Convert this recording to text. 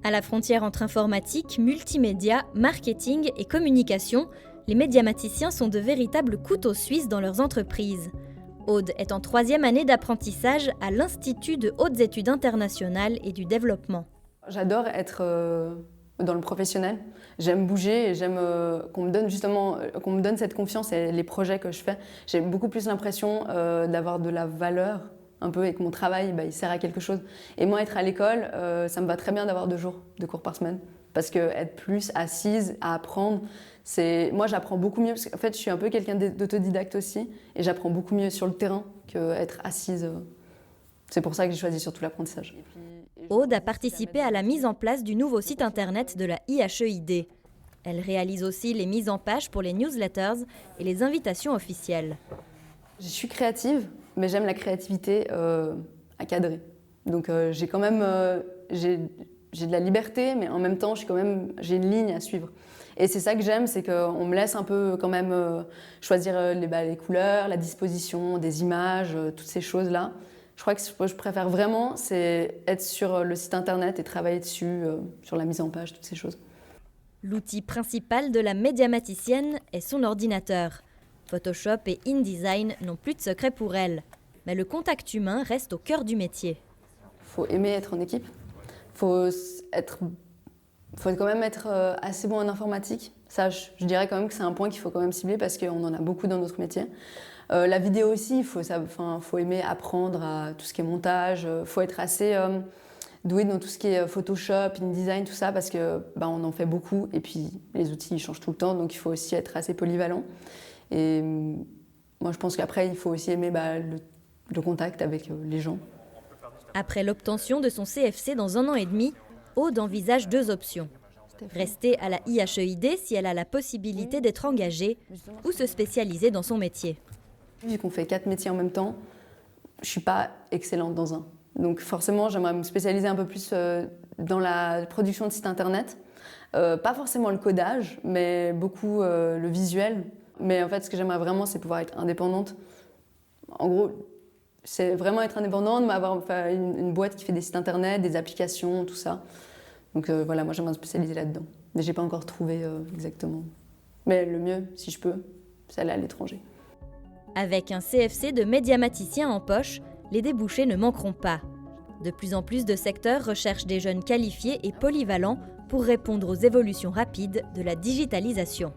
À la frontière entre informatique, multimédia, marketing et communication, les médiamaticiens sont de véritables couteaux suisses dans leurs entreprises. Aude est en 3e année d'apprentissage à l'Institut de hautes études internationales et du développement. J'adore être dans le professionnel. J'aime bouger et j'aime qu'on me donne cette confiance et les projets que je fais. J'ai beaucoup plus l'impression d'avoir de la valeur un peu et que mon travail il sert à quelque chose. Et moi, être à l'école, ça me va très bien d'avoir 2 jours de cours par semaine. Parce que être plus assise à apprendre, moi j'apprends beaucoup mieux. Parce qu'en fait, je suis un peu quelqu'un d'autodidacte aussi. Et j'apprends beaucoup mieux sur le terrain qu'être assise. C'est pour ça que j'ai choisi surtout l'apprentissage. Aude a participé à la mise en place du nouveau site internet de la IHEID. Elle réalise aussi les mises en page pour les newsletters et les invitations officielles. Je suis créative, mais j'aime la créativité à cadrer. Donc j'ai quand même j'ai de la liberté, mais en même temps j'ai une ligne à suivre. Et c'est ça que j'aime, c'est qu'on me laisse un peu quand même choisir les couleurs, la disposition des images, toutes ces choses-là. Je crois que ce que je préfère vraiment, c'est être sur le site internet et travailler dessus, sur la mise en page, toutes ces choses. L'outil principal de la médiamaticienne est son ordinateur. Photoshop et InDesign n'ont plus de secret pour elle. Mais le contact humain reste au cœur du métier. Il faut aimer être en équipe. Il faut quand même être assez bon en informatique. Ça, je dirais quand même que c'est un point qu'il faut quand même cibler parce qu'on en a beaucoup dans notre métier. La vidéo aussi, il faut aimer apprendre à tout ce qui est montage. Il faut être assez doué dans tout ce qui est Photoshop, InDesign, tout ça, parce qu'on en fait beaucoup. Et puis, les outils ils changent tout le temps, donc il faut aussi être assez polyvalent. Et moi, je pense qu'après, il faut aussi aimer le contact avec les gens. Après l'obtention de son CFC dans 1 an et demi, Aude envisage 2 options. Rester à la IHEID si elle a la possibilité d'être engagée ou se spécialiser dans son métier. Vu qu'on fait 4 métiers en même temps, je ne suis pas excellente dans un. Donc forcément, j'aimerais me spécialiser un peu plus dans la production de sites internet. Pas forcément le codage, mais beaucoup le visuel. Mais en fait, ce que j'aimerais vraiment, c'est pouvoir être indépendante. En gros, c'est vraiment être indépendante, mais avoir une boîte qui fait des sites internet, des applications, tout ça. Donc voilà, moi j'aimerais me spécialiser là-dedans. Mais je n'ai pas encore trouvé exactement. Mais le mieux, si je peux, c'est aller à l'étranger. Avec un CFC de médiamaticien en poche, les débouchés ne manqueront pas. De plus en plus de secteurs recherchent des jeunes qualifiés et polyvalents pour répondre aux évolutions rapides de la digitalisation.